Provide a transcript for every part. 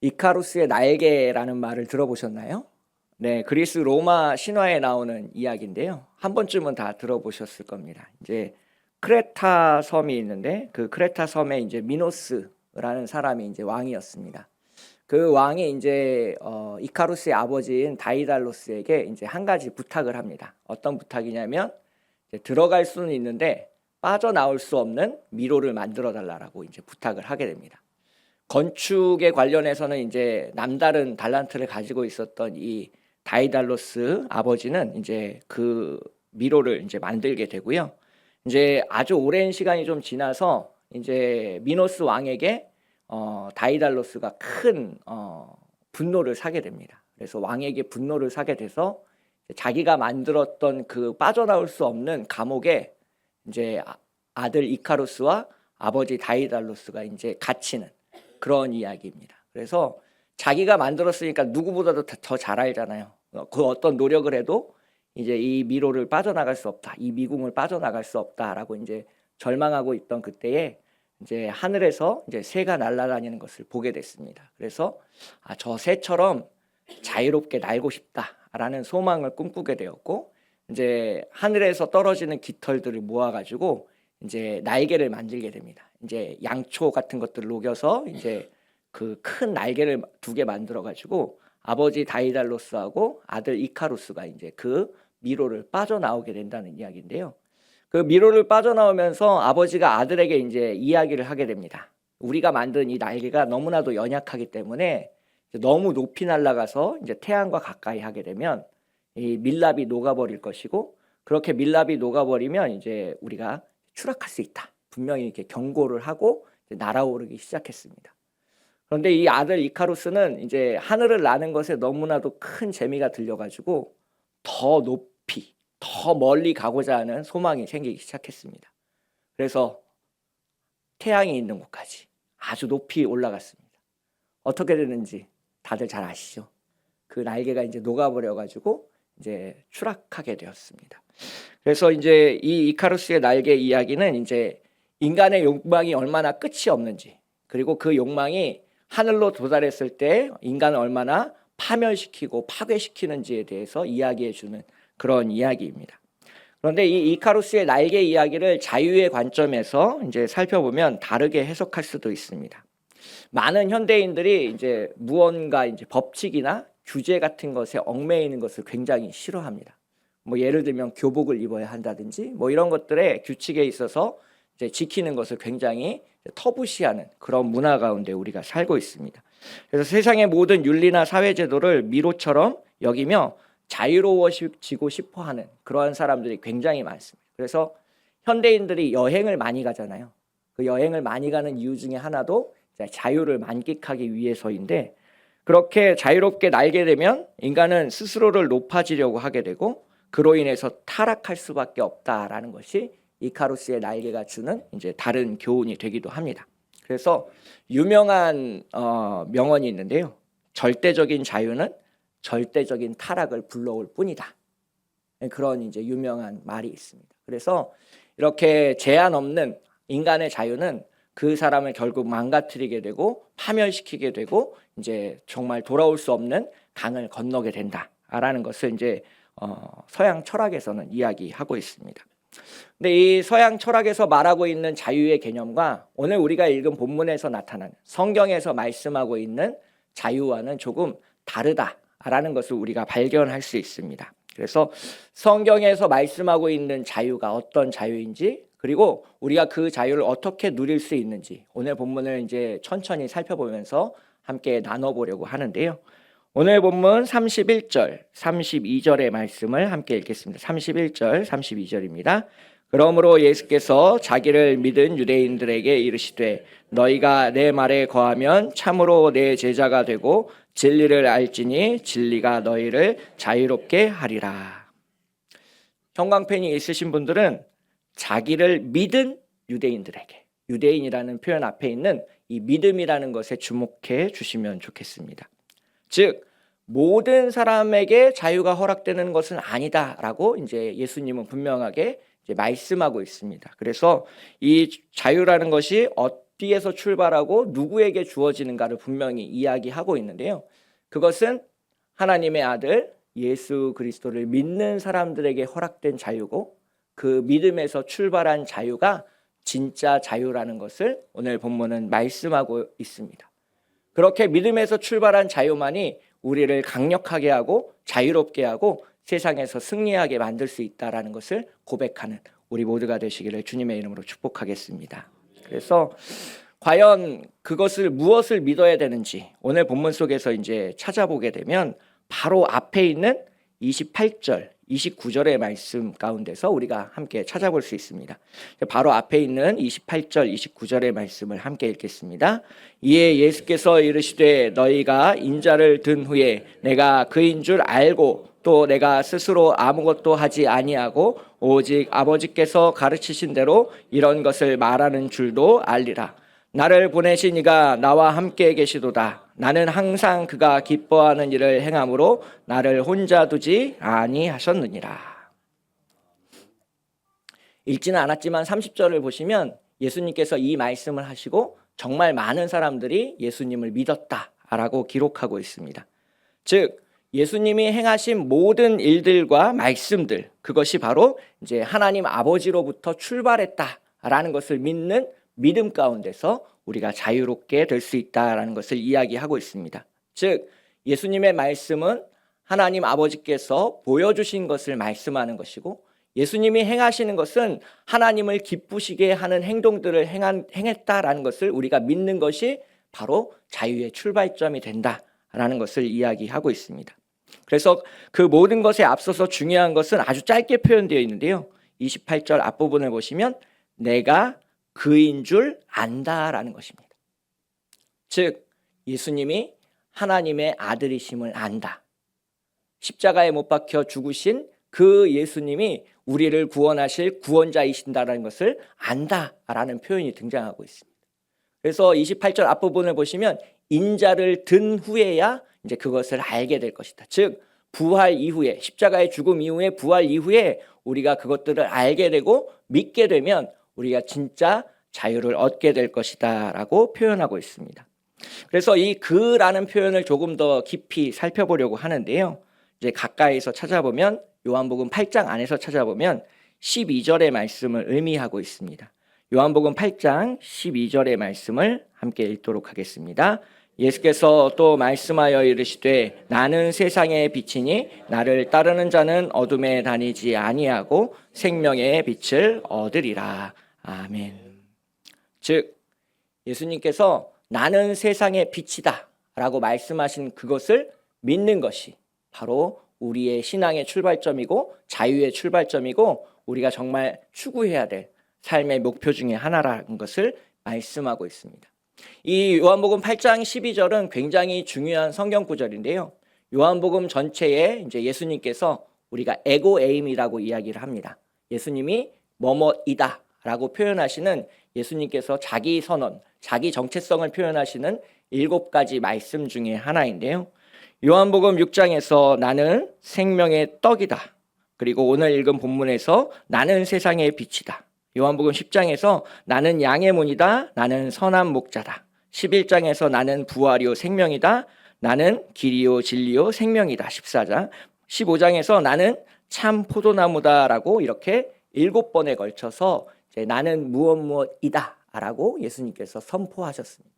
이카루스의 날개라는 말을 들어보셨나요? 네, 그리스 로마 신화에 나오는 이야기인데요. 한 번쯤은 다 들어보셨을 겁니다. 이제 크레타 섬이 있는데 그 크레타 섬에 이제 미노스라는 사람이 이제 왕이었습니다. 그 왕이 이제 이카루스의 아버지인 다이달로스에게 이제 한 가지 부탁을 합니다. 어떤 부탁이냐면 이제 들어갈 수는 있는데 빠져나올 수 없는 미로를 만들어 달라고 이제 부탁을 하게 됩니다. 건축에 관련해서는 이제 남다른 달란트를 가지고 있었던 이 다이달로스 아버지는 이제 그 미로를 이제 만들게 되고요. 이제 아주 오랜 시간이 좀 지나서 이제 미노스 왕에게 다이달로스가 큰 분노를 사게 됩니다. 그래서 왕에게 분노를 사게 돼서 자기가 만들었던 그 빠져나올 수 없는 감옥에 이제 아들 이카루스와 아버지 다이달로스가 이제 갇히는 그런 이야기입니다. 그래서 자기가 만들었으니까 누구보다도 더 잘 알잖아요. 그 어떤 노력을 해도 이제 이 미로를 빠져나갈 수 없다, 이 미궁을 빠져나갈 수 없다라고 이제 절망하고 있던 그때에 이제 하늘에서 이제 새가 날아다니는 것을 보게 됐습니다. 그래서 저 새처럼 자유롭게 날고 싶다라는 소망을 꿈꾸게 되었고, 이제 하늘에서 떨어지는 깃털들을 모아가지고 이제 날개를 만들게 됩니다. 이제 양초 같은 것들을 녹여서 이제 그 큰 날개를 2개 만들어 가지고 아버지 다이달로스하고 아들 이카루스가 이제 그 미로를 빠져나오게 된다는 이야기인데요. 그 미로를 빠져나오면서 아버지가 아들에게 이제 이야기를 하게 됩니다. 우리가 만든 이 날개가 너무나도 연약하기 때문에 너무 높이 날아가서 이제 태양과 가까이 하게 되면 이 밀랍이 녹아버릴 것이고, 그렇게 밀랍이 녹아버리면 이제 우리가 추락할 수 있다. 분명히 이렇게 경고를 하고 날아오르기 시작했습니다. 그런데 이 아들 이카루스는 이제 하늘을 나는 것에 너무나도 큰 재미가 들려가지고 더 높이, 더 멀리 가고자 하는 소망이 생기기 시작했습니다. 그래서 태양이 있는 곳까지 아주 높이 올라갔습니다. 어떻게 되는지 다들 잘 아시죠? 그 날개가 이제 녹아버려가지고 이제 추락하게 되었습니다. 그래서 이제 이 이카루스의 날개 이야기는 이제 인간의 욕망이 얼마나 끝이 없는지, 그리고 그 욕망이 하늘로 도달했을 때 인간을 얼마나 파멸시키고 파괴시키는지에 대해서 이야기해 주는 그런 이야기입니다. 그런데 이 이카루스의 날개 이야기를 자유의 관점에서 이제 살펴보면 다르게 해석할 수도 있습니다. 많은 현대인들이 이제 무언가 이제 법칙이나 규제 같은 것에 얽매이는 것을 굉장히 싫어합니다. 뭐 예를 들면 교복을 입어야 한다든지 뭐 이런 것들의 규칙에 있어서 이제 지키는 것을 굉장히 터부시하는 그런 문화 가운데 우리가 살고 있습니다. 그래서 세상의 모든 윤리나 사회제도를 미로처럼 여기며 자유로워지고 싶어하는 그러한 사람들이 굉장히 많습니다. 그래서 현대인들이 여행을 많이 가잖아요. 그 여행을 많이 가는 이유 중에 하나도 자유를 만끽하기 위해서인데, 그렇게 자유롭게 날게 되면 인간은 스스로를 높아지려고 하게 되고 그로 인해서 타락할 수밖에 없다라는 것이 이카루스의 날개가 주는 이제 다른 교훈이 되기도 합니다. 그래서 유명한 명언이 있는데요. 절대적인 자유는 절대적인 타락을 불러올 뿐이다. 그런 이제 유명한 말이 있습니다. 그래서 이렇게 제한 없는 인간의 자유는 그 사람을 결국 망가뜨리게 되고 파멸시키게 되고 이제 정말 돌아올 수 없는 강을 건너게 된다라는 것을 이제 서양 철학에서는 이야기하고 있습니다. 근데 이 서양 철학에서 말하고 있는 자유의 개념과 오늘 우리가 읽은 본문에서 나타나는 성경에서 말씀하고 있는 자유와는 조금 다르다라는 것을 우리가 발견할 수 있습니다. 그래서 성경에서 말씀하고 있는 자유가 어떤 자유인지, 그리고 우리가 그 자유를 어떻게 누릴 수 있는지 오늘 본문을 이제 천천히 살펴보면서 함께 나눠보려고 하는데요. 오늘 본문 31절, 32절의 말씀을 함께 읽겠습니다. 31절, 32절입니다. 그러므로 예수께서 자기를 믿은 유대인들에게 이르시되 너희가 내 말에 거하면 참으로 내 제자가 되고 진리를 알지니 진리가 너희를 자유롭게 하리라. 형광펜이 있으신 분들은 자기를 믿은 유대인들에게, 유대인이라는 표현 앞에 있는 이 믿음이라는 것에 주목해 주시면 좋겠습니다. 즉 모든 사람에게 자유가 허락되는 것은 아니다라고 이제 예수님은 분명하게 이제 말씀하고 있습니다. 그래서 이 자유라는 것이 어디에서 출발하고 누구에게 주어지는가를 분명히 이야기하고 있는데요. 그것은 하나님의 아들 예수 그리스도를 믿는 사람들에게 허락된 자유고, 그 믿음에서 출발한 자유가 진짜 자유라는 것을 오늘 본문은 말씀하고 있습니다. 그렇게 믿음에서 출발한 자유만이 우리를 강력하게 하고 자유롭게 하고 세상에서 승리하게 만들 수 있다라는 것을 고백하는 우리 모두가 되시기를 주님의 이름으로 축복하겠습니다. 그래서 과연 그것을 무엇을 믿어야 되는지 오늘 본문 속에서 이제 찾아보게 되면 바로 앞에 있는 28절, 29절의 말씀 가운데서 우리가 함께 찾아볼 수 있습니다. 바로 앞에 있는 28절, 29절의 말씀을 함께 읽겠습니다. 이에 예수께서 이르시되 너희가 인자를 든 후에 내가 그인 줄 알고 또 내가 스스로 아무것도 하지 아니하고 오직 아버지께서 가르치신 대로 이런 것을 말하는 줄도 알리라. 나를 보내신 이가 나와 함께 계시도다. 나는 항상 그가 기뻐하는 일을 행함으로 나를 혼자 두지 아니하셨느니라. 읽지는 않았지만 30절을 보시면 예수님께서 이 말씀을 하시고 정말 많은 사람들이 예수님을 믿었다라고 기록하고 있습니다. 즉 예수님이 행하신 모든 일들과 말씀들, 그것이 바로 이제 하나님 아버지로부터 출발했다라는 것을 믿는 믿음 가운데서 우리가 자유롭게 될 수 있다라는 것을 이야기하고 있습니다. 즉 예수님의 말씀은 하나님 아버지께서 보여주신 것을 말씀하는 것이고, 예수님이 행하시는 것은 하나님을 기쁘시게 하는 행동들을 행했다라는 것을 우리가 믿는 것이 바로 자유의 출발점이 된다라는 것을 이야기하고 있습니다. 그래서 그 모든 것에 앞서서 중요한 것은 아주 짧게 표현되어 있는데요. 28절 앞부분을 보시면 내가 그인 줄 안다라는 것입니다. 즉 예수님이 하나님의 아들이심을 안다. 십자가에 못 박혀 죽으신 그 예수님이 우리를 구원하실 구원자이신다라는 것을 안다라는 표현이 등장하고 있습니다. 그래서 28절 앞부분을 보시면 인자를 든 후에야 이제 그것을 알게 될 것이다. 즉 부활 이후에, 십자가의 죽음 이후에, 부활 이후에 우리가 그것들을 알게 되고 믿게 되면 우리가 진짜 자유를 얻게 될 것이다 라고 표현하고 있습니다. 그래서 이 그라는 표현을 조금 더 깊이 살펴보려고 하는데요. 이제 가까이서 찾아보면 요한복음 8장 안에서 찾아보면 12절의 말씀을 의미하고 있습니다. 요한복음 8장 12절의 말씀을 함께 읽도록 하겠습니다. 예수께서 또 말씀하여 이르시되 나는 세상의 빛이니 나를 따르는 자는 어둠에 다니지 아니하고 생명의 빛을 얻으리라. 아멘. 즉 예수님께서 나는 세상의 빛이다 라고 말씀하신 그것을 믿는 것이 바로 우리의 신앙의 출발점이고 자유의 출발점이고 우리가 정말 추구해야 될 삶의 목표 중에 하나라는 것을 말씀하고 있습니다. 이 요한복음 8장 12절은 굉장히 중요한 성경 구절인데요. 요한복음 전체에 이제 예수님께서 우리가 에고에임이라고 이야기를 합니다. 예수님이 뭐뭐이다 라고 표현하시는 예수님께서 자기 선언, 자기 정체성을 표현하시는 7가지 말씀 중에 하나인데요. 요한복음 6장에서 나는 생명의 떡이다. 그리고 오늘 읽은 본문에서 나는 세상의 빛이다. 요한복음 10장에서 나는 양의 문이다. 나는 선한 목자다. 11장에서 나는 부활이요 생명이다. 나는 길이요 진리요 생명이다. 14장. 15장에서 나는 참 포도나무다라고 이렇게 7번에 걸쳐서 나는 무엇이다 라고 예수님께서 선포하셨습니다.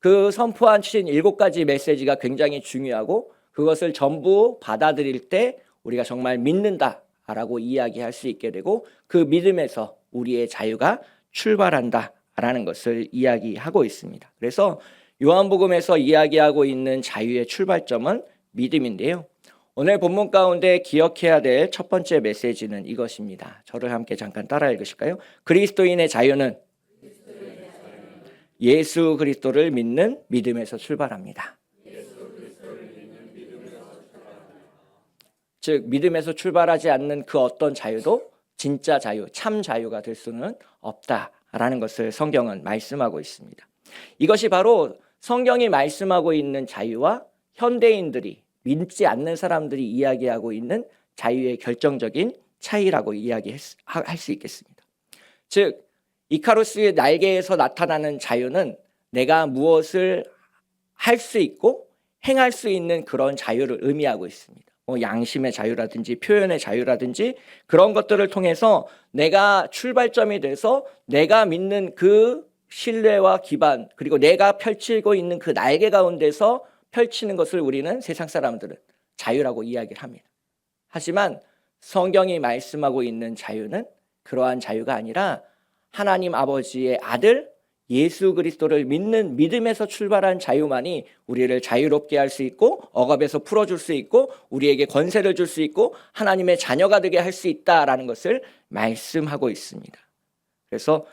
그 선포한 7가지 메시지가 굉장히 중요하고 그것을 전부 받아들일 때 우리가 정말 믿는다라고 이야기할 수 있게 되고 그 믿음에서 우리의 자유가 출발한다라는 것을 이야기하고 있습니다. 그래서 요한복음에서 이야기하고 있는 자유의 출발점은 믿음인데요. 오늘 본문 가운데 기억해야 될 첫 번째 메시지는 이것입니다. 저를 함께 잠깐 따라 읽으실까요? 그리스도인의 자유는 예수 그리스도를 믿는 믿음에서 출발합니다. 즉 믿음에서 출발하지 않는 그 어떤 자유도 진짜 자유, 참 자유가 될 수는 없다라는 것을 성경은 말씀하고 있습니다. 이것이 바로 성경이 말씀하고 있는 자유와 현대인들이 믿지 않는 사람들이 이야기하고 있는 자유의 결정적인 차이라고 이야기할 수 있겠습니다. 즉 이카루스의 날개에서 나타나는 자유는 내가 무엇을 할 수 있고 행할 수 있는 그런 자유를 의미하고 있습니다. 양심의 자유라든지 표현의 자유라든지 그런 것들을 통해서 내가 출발점이 돼서 내가 믿는 그 신뢰와 기반, 그리고 내가 펼치고 있는 그 날개 가운데서 펼치는 것을 우리는 세상 사람들은 자유라고 이야기를 합니다. 하지만 성경이 말씀하고 있는 자유는 그러한 자유가 아니라 하나님 아버지의 아들 예수 그리스도를 믿는 믿음에서 출발한 자유만이 우리를 자유롭게 할 수 있고 억압에서 풀어줄 수 있고 우리에게 권세를 줄 수 있고 하나님의 자녀가 되게 할 수 있다라는 것을 말씀하고 있습니다. 그래서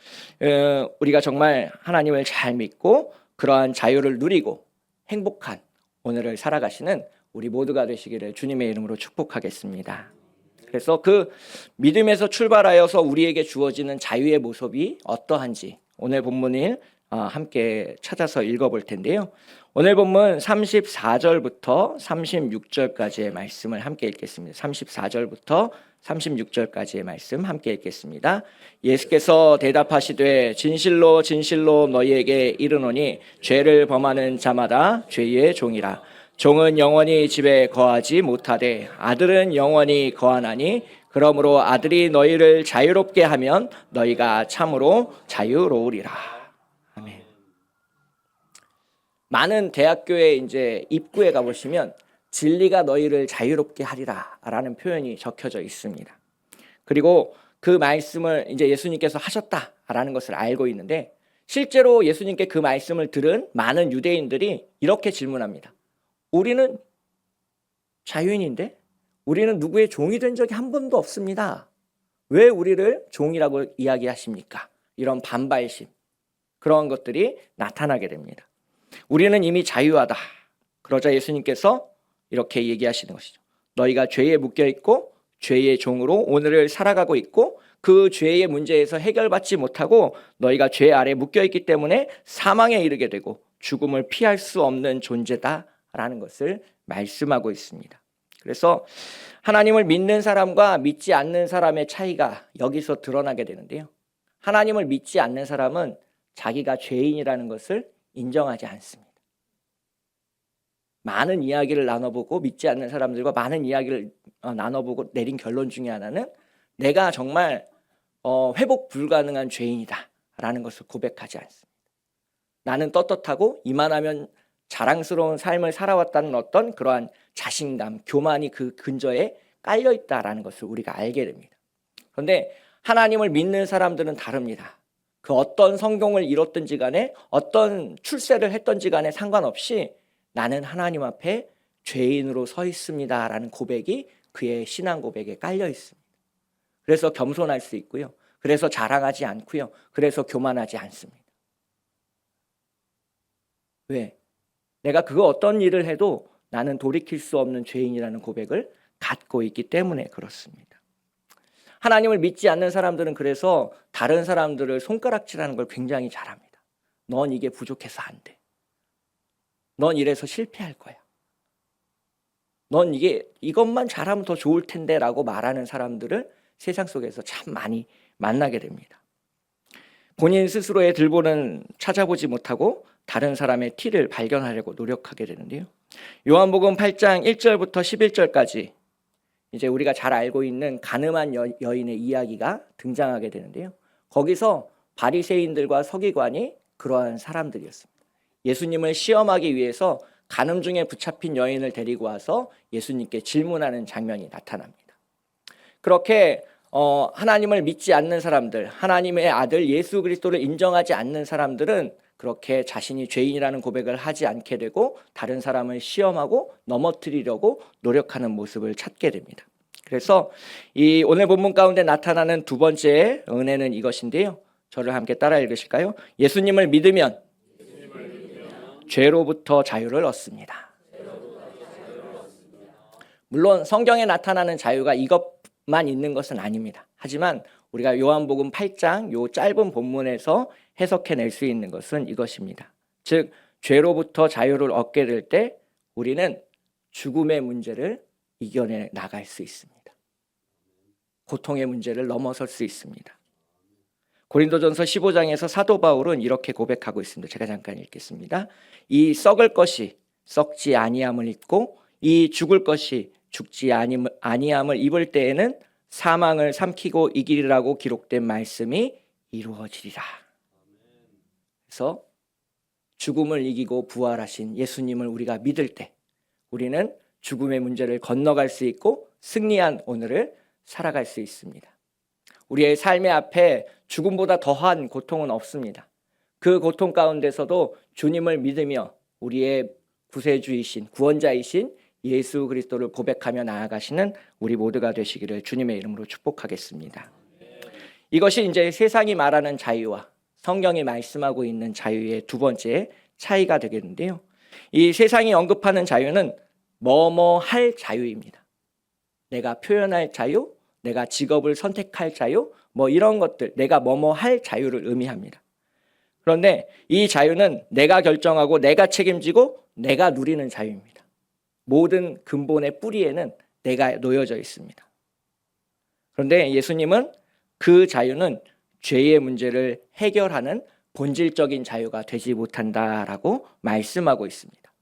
우리가 정말 하나님을 잘 믿고 그러한 자유를 누리고 행복한 오늘을 살아가시는 우리 모두가 되시기를 주님의 이름으로 축복하겠습니다. 그래서 그 믿음에서 출발하여서 우리에게 주어지는 자유의 모습이 어떠한지 오늘 본문을 함께 찾아서 읽어볼 텐데요. 오늘 본문 34절부터 36절까지의 말씀을 함께 읽겠습니다. 34절부터 36절까지의 말씀 함께 읽겠습니다. 예수께서 대답하시되 진실로 진실로 너희에게 이르노니 죄를 범하는 자마다 죄의 종이라. 종은 영원히 집에 거하지 못하되 아들은 영원히 거하나니 그러므로 아들이 너희를 자유롭게 하면 너희가 참으로 자유로우리라. 아멘. 많은 대학교에 이제 입구에 가보시면 진리가 너희를 자유롭게 하리라라는 표현이 적혀져 있습니다. 그리고 그 말씀을 이제 예수님께서 하셨다라는 것을 알고 있는데 실제로 예수님께 그 말씀을 들은 많은 유대인들이 이렇게 질문합니다. 우리는 자유인인데 우리는 누구의 종이 된 적이 한 번도 없습니다. 왜 우리를 종이라고 이야기하십니까? 이런 반발심, 그런 것들이 나타나게 됩니다. 우리는 이미 자유하다. 그러자 예수님께서 이렇게 얘기하시는 것이죠. 너희가 죄에 묶여 있고 죄의 종으로 오늘을 살아가고 있고 그 죄의 문제에서 해결받지 못하고 너희가 죄 아래 묶여 있기 때문에 사망에 이르게 되고 죽음을 피할 수 없는 존재다라는 것을 말씀하고 있습니다. 그래서 하나님을 믿는 사람과 믿지 않는 사람의 차이가 여기서 드러나게 되는데요. 하나님을 믿지 않는 사람은 자기가 죄인이라는 것을 인정하지 않습니다. 많은 이야기를 나눠보고 믿지 않는 사람들과 많은 이야기를 나눠보고 내린 결론 중에 하나는 내가 정말 회복 불가능한 죄인이다라는 것을 고백하지 않습니다. 나는 떳떳하고 이만하면 자랑스러운 삶을 살아왔다는 어떤 그러한 자신감, 교만이 그 근저에 깔려있다라는 것을 우리가 알게 됩니다. 그런데 하나님을 믿는 사람들은 다릅니다. 그 어떤 성공을 이뤘든지 간에 어떤 출세를 했든지 간에 상관없이 나는 하나님 앞에 죄인으로 서 있습니다라는 고백이 그의 신앙 고백에 깔려 있습니다. 그래서 겸손할 수 있고요. 그래서 자랑하지 않고요. 그래서 교만하지 않습니다. 왜? 내가 그 어떤 일을 해도 나는 돌이킬 수 없는 죄인이라는 고백을 갖고 있기 때문에 그렇습니다. 하나님을 믿지 않는 사람들은 그래서 다른 사람들을 손가락질하는 걸 굉장히 잘합니다. 넌 이게 부족해서 안 돼. 넌 이래서 실패할 거야. 넌 이것만 잘하면 더 좋을 텐데 라고 말하는 사람들을 세상 속에서 참 많이 만나게 됩니다. 본인 스스로의 들보는 찾아보지 못하고 다른 사람의 티를 발견하려고 노력하게 되는데요. 요한복음 8장 1절부터 11절까지 이제 우리가 잘 알고 있는 간음한 여인의 이야기가 등장하게 되는데요. 거기서 바리새인들과 서기관이 그러한 사람들이었습니다. 예수님을 시험하기 위해서 간음 중에 붙잡힌 여인을 데리고 와서 예수님께 질문하는 장면이 나타납니다. 그렇게 하나님을 믿지 않는 사람들, 하나님의 아들 예수 그리스도를 인정하지 않는 사람들은 그렇게 자신이 죄인이라는 고백을 하지 않게 되고 다른 사람을 시험하고 넘어뜨리려고 노력하는 모습을 찾게 됩니다. 그래서 이 오늘 본문 가운데 나타나는 두 번째 은혜는 이것인데요. 저를 함께 따라 읽으실까요? 예수님을 믿으면 죄로부터 자유를 얻습니다. 물론 성경에 나타나는 자유가 이것만 있는 것은 아닙니다. 하지만 우리가 요한복음 8장 요 짧은 본문에서 해석해낼 수 있는 것은 이것입니다. 즉 죄로부터 자유를 얻게 될 때 우리는 죽음의 문제를 이겨내 나갈 수 있습니다. 고통의 문제를 넘어설 수 있습니다. 고린도전서 15장에서 사도 바울은 이렇게 고백하고 있습니다. 제가 잠깐 읽겠습니다. 이 썩을 것이 썩지 아니함을 입고 이 죽을 것이 죽지 아니함을 입을 때에는 사망을 삼키고 이기리라고 기록된 말씀이 이루어지리라. 그래서 죽음을 이기고 부활하신 예수님을 우리가 믿을 때 우리는 죽음의 문제를 건너갈 수 있고 승리한 오늘을 살아갈 수 있습니다. 우리의 삶의 앞에 죽음보다 더한 고통은 없습니다. 그 고통 가운데서도 주님을 믿으며 우리의 구세주이신 구원자이신 예수 그리스도를 고백하며 나아가시는 우리 모두가 되시기를 주님의 이름으로 축복하겠습니다. 이것이 이제 세상이 말하는 자유와 성경이 말씀하고 있는 자유의 두 번째 차이가 되겠는데요. 이 세상이 언급하는 자유는 뭐뭐 할 자유입니다. 내가 표현할 자유, 내가 직업을 선택할 자유, 뭐 이런 것들, 내가 뭐뭐 할 자유를 의미합니다. 그런데 이 자유는 내가 결정하고 내가 책임지고 내가 누리는 자유입니다. 모든 근본의 뿌리에는 내가 놓여져 있습니다. 그런데 예수님은 그 자유는 죄의 문제를 해결하는 본질적인 자유가 되지 못한다라고 말씀하고 있습니다.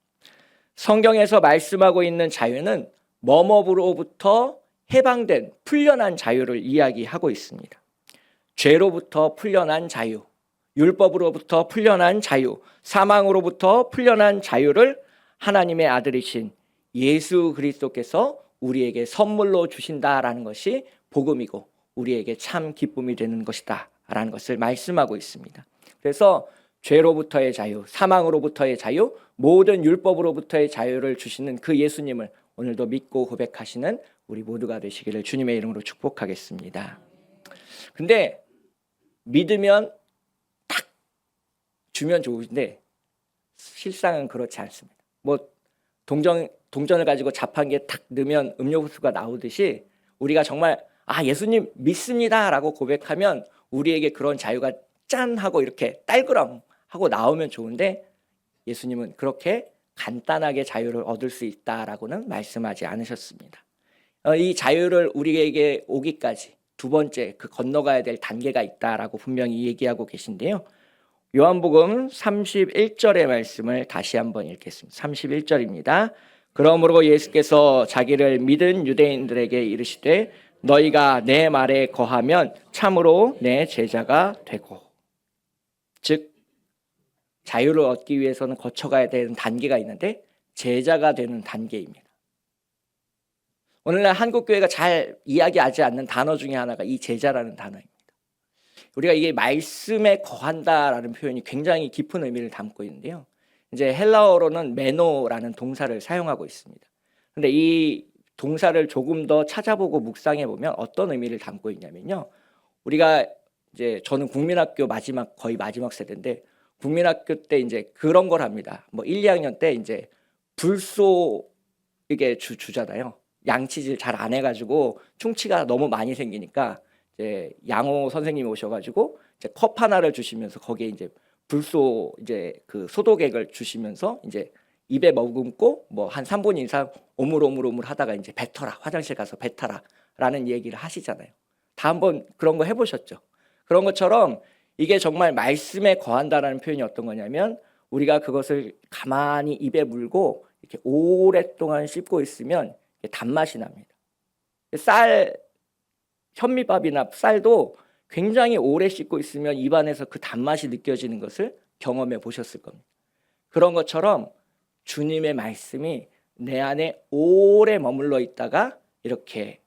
성경에서 말씀하고 있는 자유는 뭐뭐로부터 해방된 풀려난 자유를 이야기하고 있습니다. 죄로부터 풀려난 자유, 율법으로부터 풀려난 자유, 사망으로부터 풀려난 자유를 하나님의 아들이신 예수 그리스도께서 우리에게 선물로 주신다라는 것이 복음이고 우리에게 참 기쁨이 되는 것이다 라는 것을 말씀하고 있습니다. 그래서 죄로부터의 자유, 사망으로부터의 자유, 모든 율법으로부터의 자유를 주시는 그 예수님을 오늘도 믿고 고백하시는 우리 모두가 되시기를 주님의 이름으로 축복하겠습니다. 근데 믿으면 딱 주면 좋은데 실상은 그렇지 않습니다. 뭐 동전을 가지고 자판기에 탁 넣으면 음료수가 나오듯이 우리가 정말 예수님 믿습니다 라고 고백하면 우리에게 그런 자유가 짠 하고 이렇게 딸그렁 하고 나오면 좋은데 예수님은 그렇게 간단하게 자유를 얻을 수 있다라고는 말씀하지 않으셨습니다. 이 자유를 우리에게 오기까지 두 번째 그 건너가야 될 단계가 있다라고 분명히 얘기하고 계신데요. 요한복음 31절의 말씀을 다시 한번 읽겠습니다. 31절입니다. 그러므로 예수께서 자기를 믿은 유대인들에게 이르시되 너희가 내 말에 거하면 참으로 내 제자가 되고. 즉 자유를 얻기 위해서는 거쳐가야 되는 단계가 있는데 제자가 되는 단계입니다. 오늘날 한국교회가 잘 이야기하지 않는 단어 중에 하나가 이 제자라는 단어입니다. 우리가 이게 말씀에 거한다라는 표현이 굉장히 깊은 의미를 담고 있는데요. 이제 헬라어로는 메노라는 동사를 사용하고 있습니다. 그런데 이 동사를 조금 더 찾아보고 묵상해 보면 어떤 의미를 담고 있냐면요. 우리가 이제 저는 국민학교 거의 마지막 세대인데 국민학교 때 이제 그런 걸 합니다. 뭐 1, 2학년 때 이제 불소 이게 주잖아요. 양치질 잘 안 해가지고 충치가 너무 많이 생기니까 이제 양호 선생님이 오셔가지고 이제 컵 하나를 주시면서 거기에 이제 불소 이제 그 소독액을 주시면서 이제 입에 머금고 뭐 한 3분 이상 오물오물 하다가 이제 뱉어라, 화장실 가서 뱉어라라는 얘기를 하시잖아요. 다 한번 그런 거 해보셨죠? 그런 것처럼 이게 정말 말씀에 거한다라는 표현이 어떤 거냐면 우리가 그것을 가만히 입에 물고 이렇게 오랫동안 씹고 있으면 단맛이 납니다. 현미밥이나 쌀도 굉장히 오래 씹고 있으면 입안에서 그 단맛이 느껴지는 것을 경험해 보셨을 겁니다. 그런 것처럼 주님의 말씀이 내 안에 오래 머물러 있다가 이렇게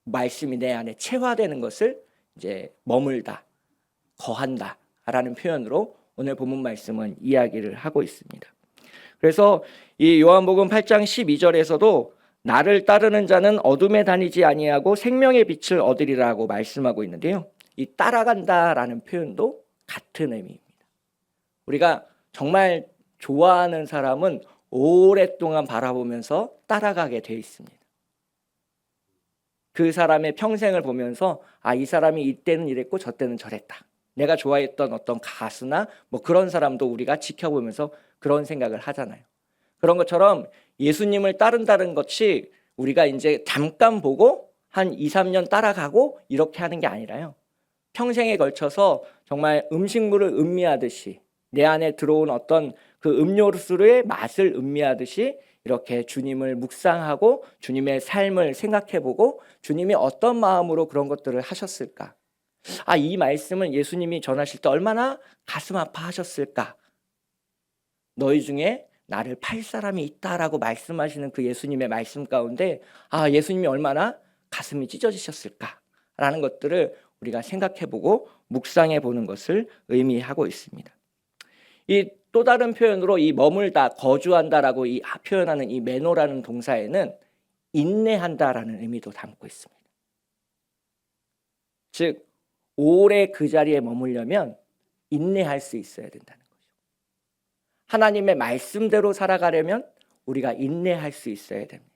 말씀이 내 안에 체화되는 것을 이제 머물다, 거한다라는 표현으로 오늘 본문 말씀은 이야기를 하고 있습니다. 그래서 이 요한복음 8장 12절에서도 나를 따르는 자는 어둠에 다니지 아니하고 생명의 빛을 얻으리라고 말씀하고 있는데요. 이 따라간다라는 표현도 같은 의미입니다. 우리가 정말 좋아하는 사람은 오랫동안 바라보면서 따라가게 돼 있습니다. 그 사람의 평생을 보면서 이 사람이 이때는 이랬고 저때는 저랬다. 내가 좋아했던 어떤 가수나 뭐 그런 사람도 우리가 지켜보면서 그런 생각을 하잖아요. 그런 것처럼 예수님을 따른다는 것이 우리가 이제 잠깐 보고 한 2, 3년 따라가고 이렇게 하는 게 아니라요. 평생에 걸쳐서 정말 음식물을 음미하듯이 내 안에 들어온 어떤 그 음료수의 맛을 음미하듯이 이렇게 주님을 묵상하고 주님의 삶을 생각해보고 주님이 어떤 마음으로 그런 것들을 하셨을까? 이 말씀은 예수님이 전하실 때 얼마나 가슴 아파하셨을까? 너희 중에 나를 팔 사람이 있다라고 말씀하시는 그 예수님의 말씀 가운데 예수님이 얼마나 가슴이 찢어지셨을까라는 것들을 우리가 생각해보고 묵상해보는 것을 의미하고 있습니다. 이 또 다른 표현으로 이 머물다, 거주한다라고 이 표현하는 이 메노라는 동사에는 인내한다라는 의미도 담고 있습니다. 즉 오래 그 자리에 머물려면 인내할 수 있어야 된다는 거죠. 하나님의 말씀대로 살아가려면 우리가 인내할 수 있어야 됩니다.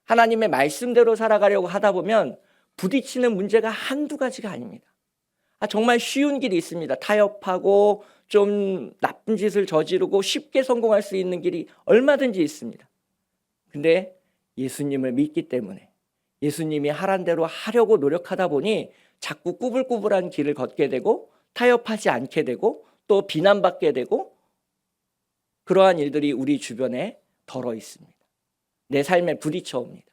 하나님의 말씀대로 살아가려고 하다 보면 부딪히는 문제가 한두 가지가 아닙니다. 정말 쉬운 길이 있습니다. 타협하고 좀 나쁜 짓을 저지르고 쉽게 성공할 수 있는 길이 얼마든지 있습니다. 근데 예수님을 믿기 때문에 예수님이 하란 대로 하려고 노력하다 보니 자꾸 꾸불꾸불한 길을 걷게 되고 타협하지 않게 되고 또 비난받게 되고 그러한 일들이 우리 주변에 덜어 있습니다. 내 삶에 부딪혀 옵니다.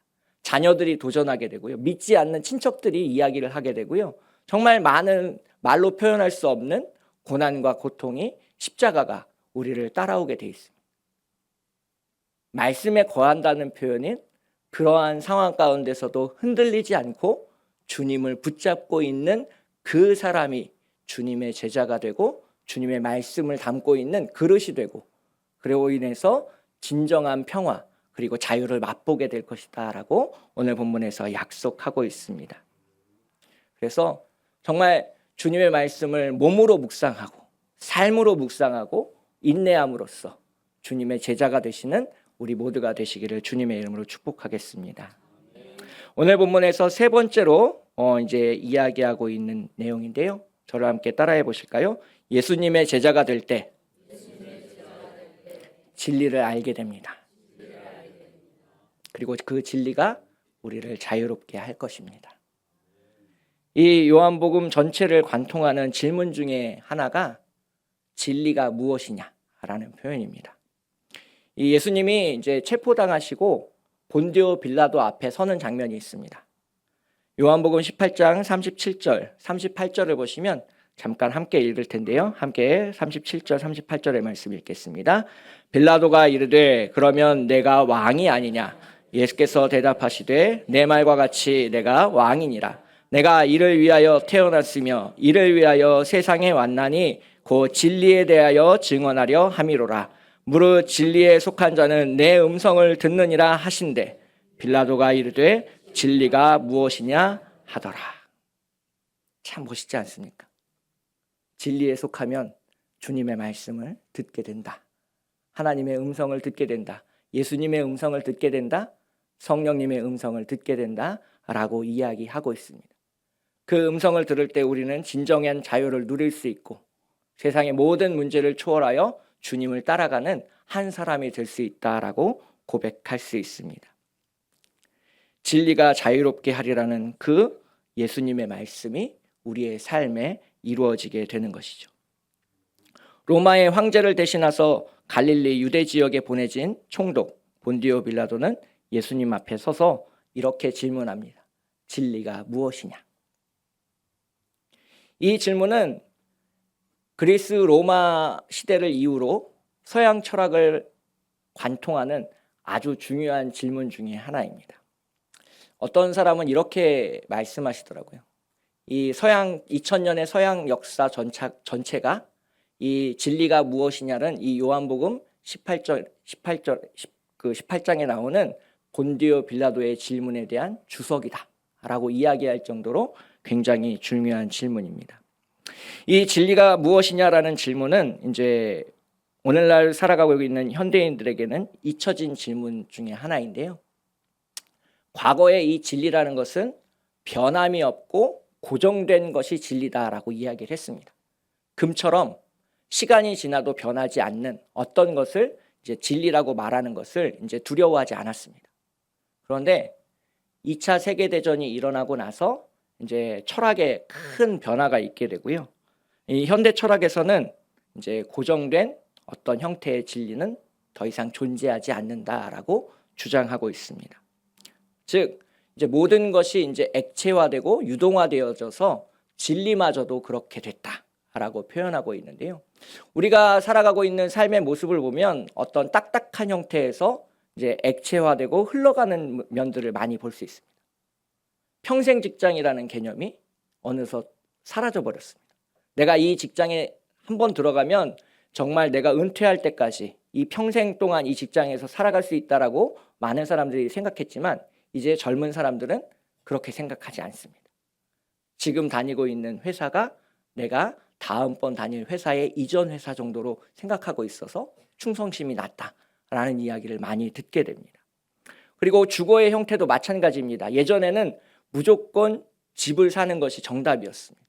자녀들이 도전하게 되고요. 믿지 않는 친척들이 이야기를 하게 되고요. 정말 많은 말로 표현할 수 없는 고난과 고통이 십자가가 우리를 따라오게 돼 있습니다. 말씀에 거한다는 표현은 그러한 상황 가운데서도 흔들리지 않고 주님을 붙잡고 있는 그 사람이 주님의 제자가 되고 주님의 말씀을 담고 있는 그릇이 되고 그로 인해서 진정한 평화 그리고 자유를 맛보게 될 것이다 라고 오늘 본문에서 약속하고 있습니다. 그래서 정말 주님의 말씀을 몸으로 묵상하고 삶으로 묵상하고 인내함으로써 주님의 제자가 되시는 우리 모두가 되시기를 주님의 이름으로 축복하겠습니다. 오늘 본문에서 세 번째로 이제 이야기하고 있는 내용인데요. 저를 함께 따라해 보실까요? 예수님의 제자가 될 때 진리를 알게 됩니다. 그리고 그 진리가 우리를 자유롭게 할 것입니다. 이 요한복음 전체를 관통하는 질문 중에 하나가 진리가 무엇이냐라는 표현입니다. 이 예수님이 이제 체포당하시고 본디오 빌라도 앞에 서는 장면이 있습니다. 요한복음 18장 37절, 38절을 보시면 잠깐 함께 읽을 텐데요. 함께 37절, 38절의 말씀 읽겠습니다. 빌라도가 이르되 그러면 내가 왕이 아니냐? 예수께서 대답하시되 내 말과 같이 내가 왕이니라. 내가 이를 위하여 태어났으며 이를 위하여 세상에 왔나니 곧 진리에 대하여 증언하려 함이로라. 무릇 진리에 속한 자는 내 음성을 듣느니라 하신대 빌라도가 이르되 진리가 무엇이냐 하더라. 참 멋있지 않습니까? 진리에 속하면 주님의 말씀을 듣게 된다. 하나님의 음성을 듣게 된다. 예수님의 음성을 듣게 된다. 성령님의 음성을 듣게 된다 라고 이야기하고 있습니다. 그 음성을 들을 때 우리는 진정한 자유를 누릴 수 있고 세상의 모든 문제를 초월하여 주님을 따라가는 한 사람이 될 수 있다라고 고백할 수 있습니다. 진리가 자유롭게 하리라는 그 예수님의 말씀이 우리의 삶에 이루어지게 되는 것이죠. 로마의 황제를 대신해서 갈릴리 유대 지역에 보내진 총독 본디오 빌라도는 예수님 앞에 서서 이렇게 질문합니다. 진리가 무엇이냐? 이 질문은 그리스 로마 시대를 이후로 서양 철학을 관통하는 아주 중요한 질문 중에 하나입니다. 어떤 사람은 이렇게 말씀하시더라고요. 이 서양 2000년의 서양 역사 전체가 이 진리가 무엇이냐는 이 요한복음 18장에 나오는 본디오 빌라도의 질문에 대한 주석이다라고 이야기할 정도로 굉장히 중요한 질문입니다. 이 진리가 무엇이냐라는 질문은 이제 오늘날 살아가고 있는 현대인들에게는 잊혀진 질문 중에 하나인데요. 과거에 이 진리라는 것은 변함이 없고 고정된 것이 진리다라고 이야기를 했습니다. 금처럼 시간이 지나도 변하지 않는 어떤 것을 이제 진리라고 말하는 것을 이제 두려워하지 않았습니다. 그런데 2차 세계대전이 일어나고 나서 이제 철학에 큰 변화가 있게 되고요. 이 현대 철학에서는 이제 고정된 어떤 형태의 진리는 더 이상 존재하지 않는다라고 주장하고 있습니다. 즉, 이제 모든 것이 이제 액체화되고 유동화되어져서 진리마저도 그렇게 됐다라고 표현하고 있는데요. 우리가 살아가고 있는 삶의 모습을 보면 어떤 딱딱한 형태에서 이제 액체화되고 흘러가는 면들을 많이 볼 수 있습니다. 평생 직장이라는 개념이 어느덧 사라져 버렸습니다. 내가 이 직장에 한번 들어가면 정말 내가 은퇴할 때까지 이 평생 동안 이 직장에서 살아갈 수 있다라고 많은 사람들이 생각했지만 이제 젊은 사람들은 그렇게 생각하지 않습니다. 지금 다니고 있는 회사가 내가 다음번 다닐 회사의 이전 회사 정도로 생각하고 있어서 충성심이 낮다라는 이야기를 많이 듣게 됩니다. 그리고 주거의 형태도 마찬가지입니다. 예전에는 무조건 집을 사는 것이 정답이었습니다.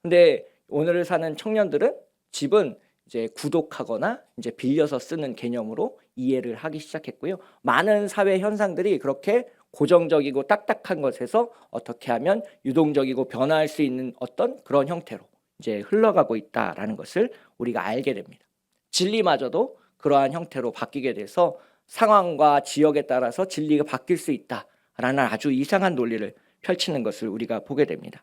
근데 오늘 사는 청년들은 집은 이제 구독하거나 이제 빌려서 쓰는 개념으로 이해를 하기 시작했고요. 많은 사회 현상들이 그렇게 고정적이고 딱딱한 것에서 어떻게 하면 유동적이고 변화할 수 있는 어떤 그런 형태로 이제 흘러가고 있다라는 것을 우리가 알게 됩니다. 진리마저도 그러한 형태로 바뀌게 돼서 상황과 지역에 따라서 진리가 바뀔 수 있다라는 아주 이상한 논리를 펼치는 것을 우리가 보게 됩니다.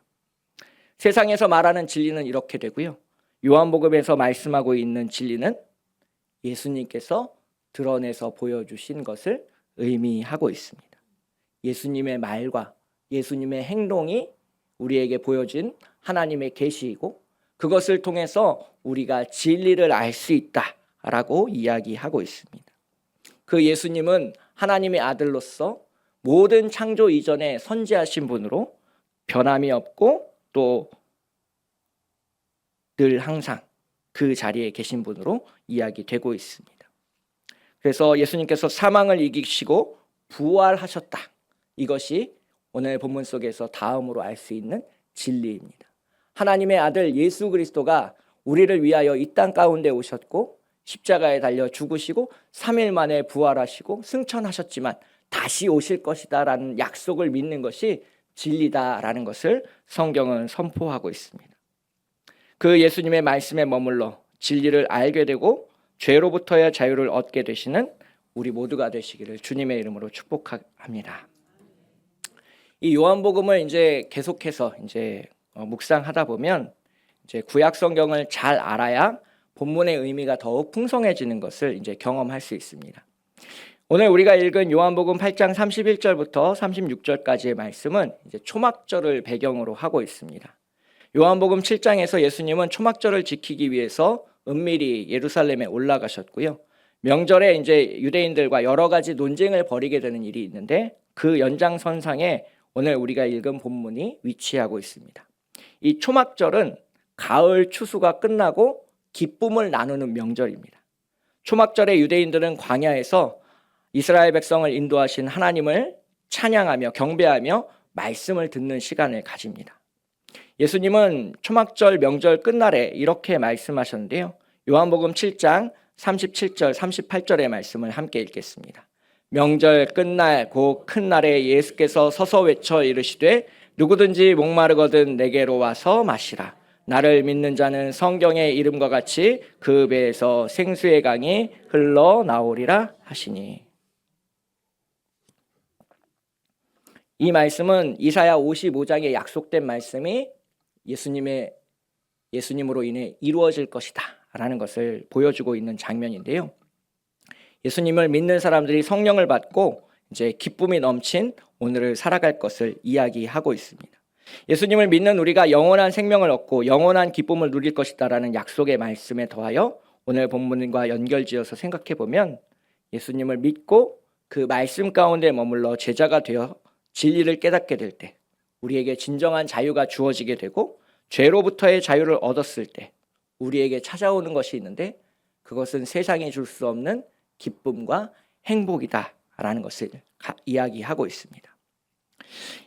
세상에서 말하는 진리는 이렇게 되고요. 요한복음에서 말씀하고 있는 진리는 예수님께서 드러내서 보여주신 것을 의미하고 있습니다. 예수님의 말과 예수님의 행동이 우리에게 보여진 하나님의 계시이고 그것을 통해서 우리가 진리를 알 수 있다라고 이야기하고 있습니다. 그 예수님은 하나님의 아들로서 모든 창조 이전에 선지하신 분으로 변함이 없고 또 늘 항상 그 자리에 계신 분으로 이야기되고 있습니다. 그래서 예수님께서 사망을 이기시고 부활하셨다. 이것이 오늘 본문 속에서 다음으로 알 수 있는 진리입니다. 하나님의 아들 예수 그리스도가 우리를 위하여 이 땅 가운데 오셨고 십자가에 달려 죽으시고 3일 만에 부활하시고 승천하셨지만 다시 오실 것이다라는 약속을 믿는 것이 진리다라는 것을 성경은 선포하고 있습니다. 그 예수님의 말씀에 머물러 진리를 알게 되고 죄로부터의 자유를 얻게 되시는 우리 모두가 되시기를 주님의 이름으로 축복합니다. 이 요한복음을 이제 계속해서 이제 묵상하다 보면 이제 구약 성경을 잘 알아야 본문의 의미가 더욱 풍성해지는 것을 이제 경험할 수 있습니다. 오늘 우리가 읽은 요한복음 8장 31절부터 36절까지의 말씀은 이제 초막절을 배경으로 하고 있습니다. 요한복음 7장에서 예수님은 초막절을 지키기 위해서 은밀히 예루살렘에 올라가셨고요. 명절에 이제 유대인들과 여러 가지 논쟁을 벌이게 되는 일이 있는데 그 연장선상에 오늘 우리가 읽은 본문이 위치하고 있습니다. 이 초막절은 가을 추수가 끝나고 기쁨을 나누는 명절입니다. 초막절에 유대인들은 광야에서 이스라엘 백성을 인도하신 하나님을 찬양하며 경배하며 말씀을 듣는 시간을 가집니다. 예수님은 초막절 명절 끝날에 이렇게 말씀하셨는데요. 요한복음 7장 37절 38절의 말씀을 함께 읽겠습니다. 명절 끝날 곧 큰 날에 예수께서 서서 외쳐 이르시되 누구든지 목마르거든 내게로 와서 마시라. 나를 믿는 자는 성경의 이름과 같이 그 배에서 생수의 강이 흘러나오리라 하시니. 이 말씀은 이사야 55장에 약속된 말씀이 예수님으로 인해 이루어질 것이다 라는 것을 보여주고 있는 장면인데요. 예수님을 믿는 사람들이 성령을 받고 이제 기쁨이 넘친 오늘을 살아갈 것을 이야기하고 있습니다. 예수님을 믿는 우리가 영원한 생명을 얻고 영원한 기쁨을 누릴 것이다 라는 약속의 말씀에 더하여 오늘 본문과 연결지어서 생각해 보면 예수님을 믿고 그 말씀 가운데 머물러 제자가 되어 진리를 깨닫게 될 때 우리에게 진정한 자유가 주어지게 되고 죄로부터의 자유를 얻었을 때 우리에게 찾아오는 것이 있는데 그것은 세상이 줄 수 없는 기쁨과 행복이다라는 것을 이야기하고 있습니다.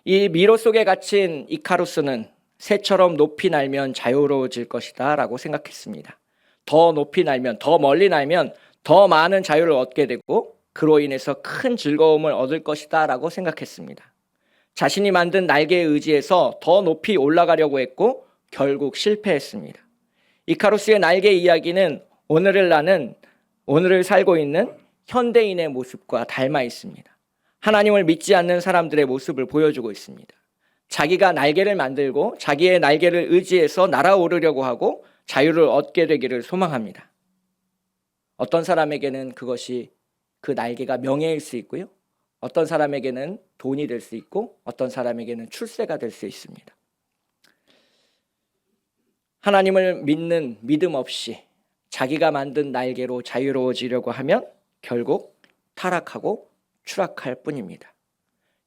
이 미로 속에 갇힌 이카루스는 새처럼 높이 날면 자유로워질 것이다 라고 생각했습니다. 더 높이 날면, 더 멀리 날면 더 많은 자유를 얻게 되고 그로 인해서 큰 즐거움을 얻을 것이다 라고 생각했습니다. 자신이 만든 날개에 의지해서 더 높이 올라가려고 했고 결국 실패했습니다. 이카루스의 날개 이야기는 오늘을 살고 있는 현대인의 모습과 닮아 있습니다. 하나님을 믿지 않는 사람들의 모습을 보여주고 있습니다. 자기가 날개를 만들고 자기의 날개를 의지해서 날아오르려고 하고 자유를 얻게 되기를 소망합니다. 어떤 사람에게는 그것이 그 날개가 명예일 수 있고요. 어떤 사람에게는 돈이 될 수 있고 어떤 사람에게는 출세가 될 수 있습니다. 하나님을 믿는 믿음 없이 자기가 만든 날개로 자유로워지려고 하면 결국 타락하고 추락할 뿐입니다.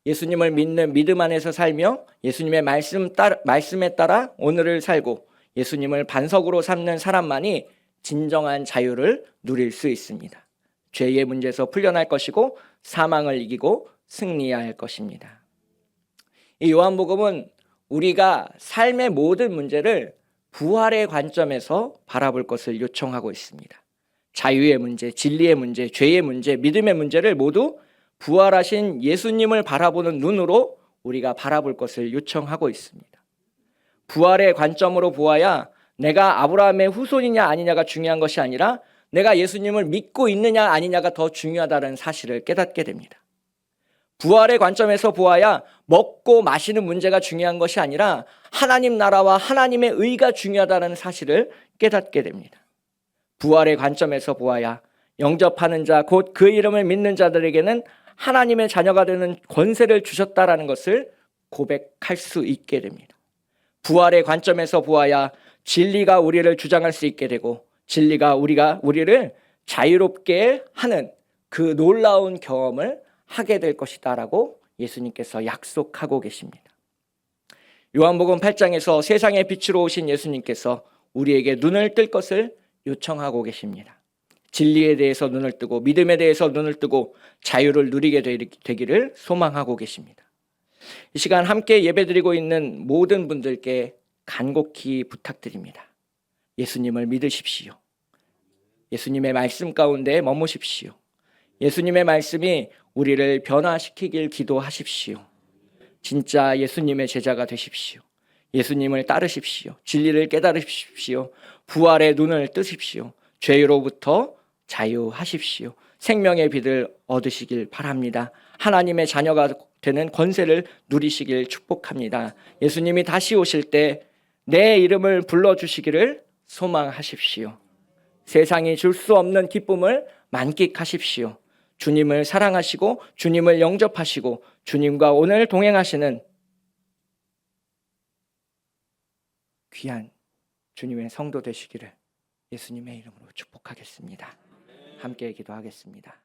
예수님을 믿는 믿음 안에서 살며 예수님의 말씀에 따라 오늘을 살고 예수님을 반석으로 삼는 사람만이 진정한 자유를 누릴 수 있습니다. 죄의 문제에서 풀려날 것이고 사망을 이기고 승리해야 할 것입니다. 이 요한복음은 우리가 삶의 모든 문제를 부활의 관점에서 바라볼 것을 요청하고 있습니다. 자유의 문제, 진리의 문제, 죄의 문제, 믿음의 문제를 모두 부활하신 예수님을 바라보는 눈으로 우리가 바라볼 것을 요청하고 있습니다. 부활의 관점으로 보아야 내가 아브라함의 후손이냐 아니냐가 중요한 것이 아니라 내가 예수님을 믿고 있느냐 아니냐가 더 중요하다는 사실을 깨닫게 됩니다. 부활의 관점에서 보아야 먹고 마시는 문제가 중요한 것이 아니라 하나님 나라와 하나님의 의가 중요하다는 사실을 깨닫게 됩니다. 부활의 관점에서 보아야 영접하는 자, 곧 그 이름을 믿는 자들에게는 하나님의 자녀가 되는 권세를 주셨다라는 것을 고백할 수 있게 됩니다. 부활의 관점에서 보아야 진리가 우리를 주장할 수 있게 되고 진리가 우리를 자유롭게 하는 그 놀라운 경험을 하게 될 것이다라고 예수님께서 약속하고 계십니다. 요한복음 8장에서 세상의 빛으로 오신 예수님께서 우리에게 눈을 뜰 것을 요청하고 계십니다. 진리에 대해서 눈을 뜨고 믿음에 대해서 눈을 뜨고 자유를 누리게 되기를 소망하고 계십니다. 이 시간 함께 예배드리고 있는 모든 분들께 간곡히 부탁드립니다. 예수님을 믿으십시오. 예수님의 말씀 가운데 머무십시오. 예수님의 말씀이 우리를 변화시키길 기도하십시오. 진짜 예수님의 제자가 되십시오. 예수님을 따르십시오. 진리를 깨달으십시오. 부활의 눈을 뜨십시오. 죄로부터 자유하십시오. 생명의 빛을 얻으시길 바랍니다. 하나님의 자녀가 되는 권세를 누리시길 축복합니다. 예수님이 다시 오실 때 내 이름을 불러주시기를 소망하십시오. 세상이 줄 수 없는 기쁨을 만끽하십시오. 주님을 사랑하시고 주님을 영접하시고 주님과 오늘 동행하시는 귀한 주님의 성도 되시기를 예수님의 이름으로 축복하겠습니다. 함께 기도하겠습니다.